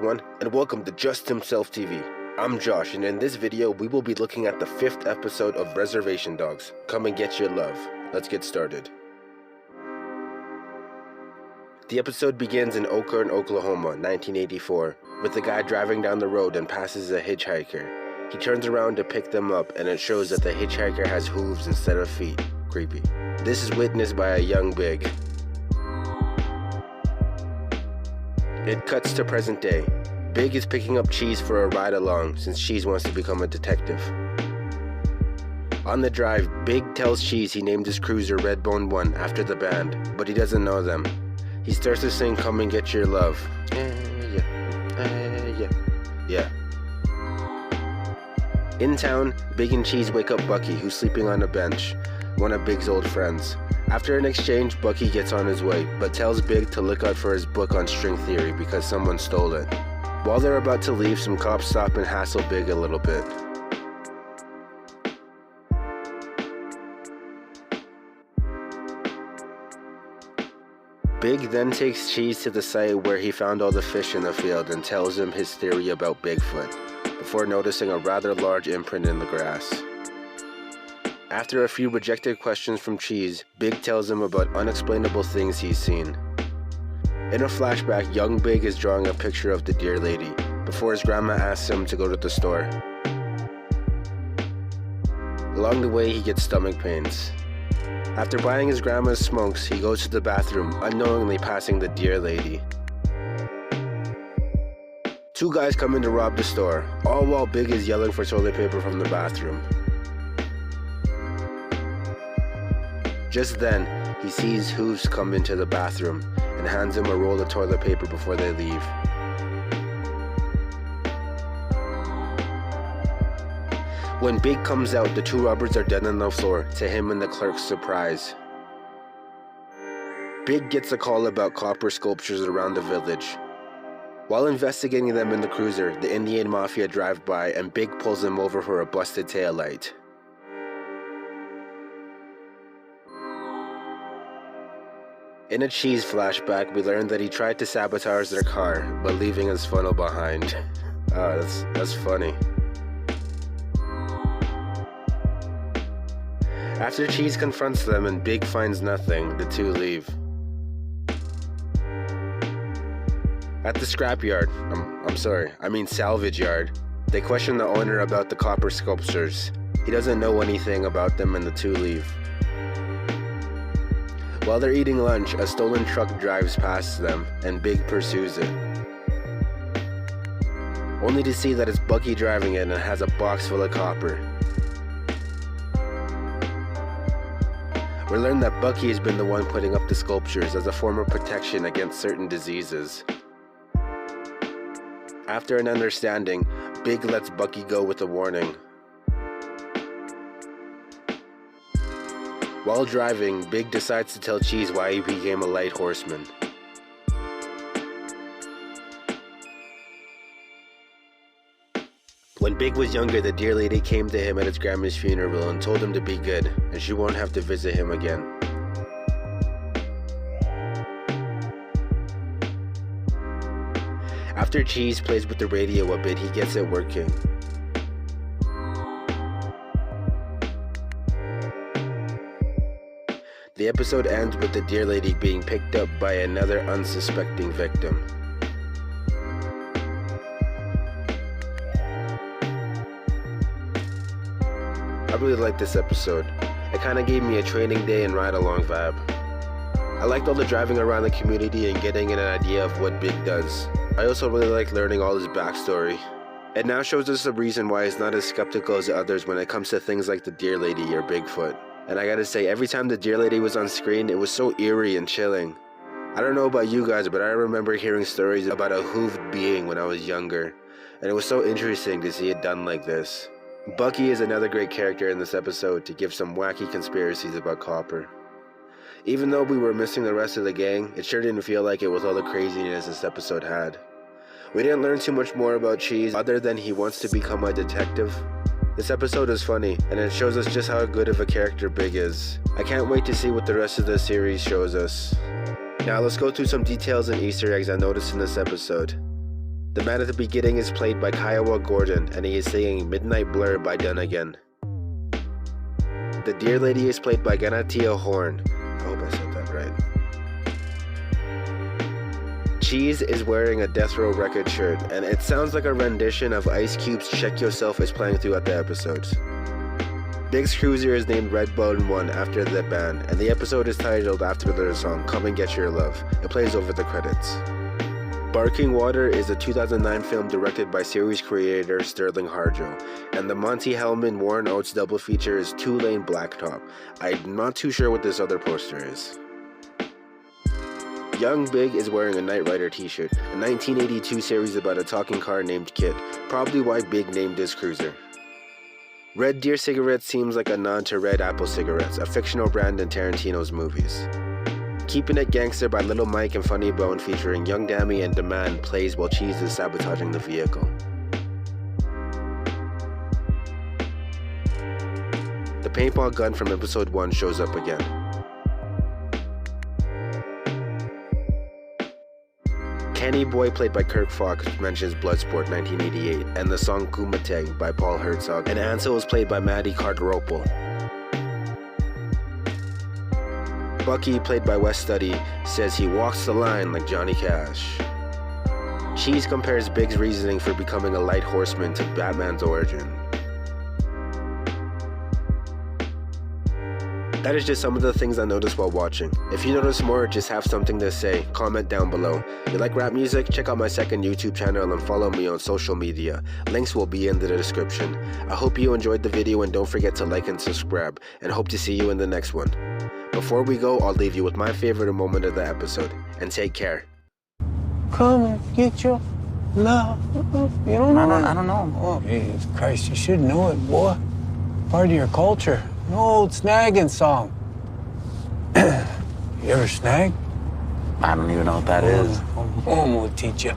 everyone, and welcome to Just Himself TV. I'm Josh, and in this video we will be looking at the 5th episode of Reservation Dogs. Come and get your love. Let's get started. The episode begins in Oakland, Oklahoma, 1984, with a guy driving down the road and passes a hitchhiker. He turns around to pick them up, and it shows that the hitchhiker has hooves instead of feet. Creepy. This is witnessed by a young Big. It cuts to present day. Big is picking up Cheese for a ride along since Cheese wants to become a detective. On the drive, Big tells Cheese he named his cruiser Redbone 1 after the band, but he doesn't know them. He starts to sing Come and Get Your Love. Yeah. In town, Big and Cheese wake up Bucky, who's sleeping on a bench, one of Big's old friends. After an exchange, Bucky gets on his way, but tells Big to look out for his book on string theory because someone stole it. While they're about to leave, some cops stop and hassle Big a little bit. Big then takes Cheese to the site where he found all the fish in the field and tells him his theory about Bigfoot, before noticing a rather large imprint in the grass. After a few rejected questions from Cheese, Big tells him about unexplainable things he's seen. In a flashback, young Big is drawing a picture of the deer lady, before his grandma asks him to go to the store. Along the way, he gets stomach pains. After buying his grandma's smokes, he goes to the bathroom, unknowingly passing the deer lady. Two guys come in to rob the store, all while Big is yelling for toilet paper from the bathroom. Just then, he sees Hooves come into the bathroom and hands him a roll of toilet paper before they leave. When Big comes out, the two robbers are dead on the floor, to him and the clerk's surprise. Big gets a call about copper sculptures around the village. While investigating them in the cruiser, the Indian Mafia drive by and Big pulls him over for a busted taillight. In a Cheese flashback, we learn that he tried to sabotage their car, but leaving his funnel behind. That's funny. After Cheese confronts them and Big finds nothing, the two leave. At the scrapyard, salvage yard, they question the owner about the copper sculptures. He doesn't know anything about them and the two leave. While they're eating lunch, a stolen truck drives past them, and Big pursues it. Only to see that it's Bucky driving it and it has a box full of copper. We learn that Bucky has been the one putting up the sculptures as a form of protection against certain diseases. After an understanding, Big lets Bucky go with a warning. While driving, Big decides to tell Cheese why he became a light horseman. When Big was younger, the deer lady came to him at his grandma's funeral and told him to be good, and she won't have to visit him again. After Cheese plays with the radio a bit, he gets it working. The episode ends with the deer lady being picked up by another unsuspecting victim. I really liked this episode. It kinda gave me a Training Day and Ride Along vibe. I liked all the driving around the community and getting an idea of what Big does. I also really liked learning all his backstory. It now shows us a reason why he's not as skeptical as others when it comes to things like the deer lady or Bigfoot. And I gotta say, every time the deer lady was on screen, it was so eerie and chilling. I don't know about you guys, but I remember hearing stories about a hooved being when I was younger, and it was so interesting to see it done like this. Bucky is another great character in this episode to give some wacky conspiracies about copper. Even though we were missing the rest of the gang, it sure didn't feel like it with all the craziness this episode had. We didn't learn too much more about Cheese other than he wants to become a detective. This episode is funny, and it shows us just how good of a character Big is. I can't wait to see what the rest of the series shows us. Now let's go through some details and Easter eggs I noticed in this episode. The man at the beginning is played by Kiowa Gordon, and he is singing Midnight Blur by Done Again. The Deer Lady is played by Ganatia Horn. I hope I said that right. Cheese is wearing a Death Row Record shirt, and it sounds like a rendition of Ice Cube's Check Yourself is playing throughout the episodes. Big's Cruiser is named Redbone 1 after the band, and the episode is titled after their song, Come and Get Your Love. It plays over the credits. Barking Water is a 2009 film directed by series creator Sterling Harjo, and the Monty Hellman-Warren Oates double feature is Two Lane Blacktop. I'm not too sure what this other poster is. Young Big is wearing a Knight Rider t-shirt, a 1982 series about a talking car named Kit, probably why Big named his cruiser. Red Deer cigarettes seems like a nod to Red Apple cigarettes, a fictional brand in Tarantino's movies. Keeping It Gangster by Little Mike and Funny Bone featuring Young Dammy and Demand plays while Cheese is sabotaging the vehicle. The paintball gun from episode 1 shows up again. Kenny Boy, played by Kirk Fox, mentions Bloodsport 1988 and the song Kumite by Paul Herzog, and Ansel is played by Maddie Cardropel. Bucky, played by Wes Studi, says he walks the line like Johnny Cash. Cheese compares Big's reasoning for becoming a light horseman to Batman's origin. That is just some of the things I noticed while watching. If you notice more or just have something to say, comment down below. You like rap music? Check out my second YouTube channel and follow me on social media. Links will be in the description. I hope you enjoyed the video and don't forget to like and subscribe, and hope to see you in the next one. Before we go, I'll leave you with my favorite moment of the episode, and take care. Come and get your love. You don't know? I don't know. Oh, Jesus Christ, you should know it, boy. Part of your culture. An old snagging song. You ever snag? I don't even know what that is. Mom will teach you.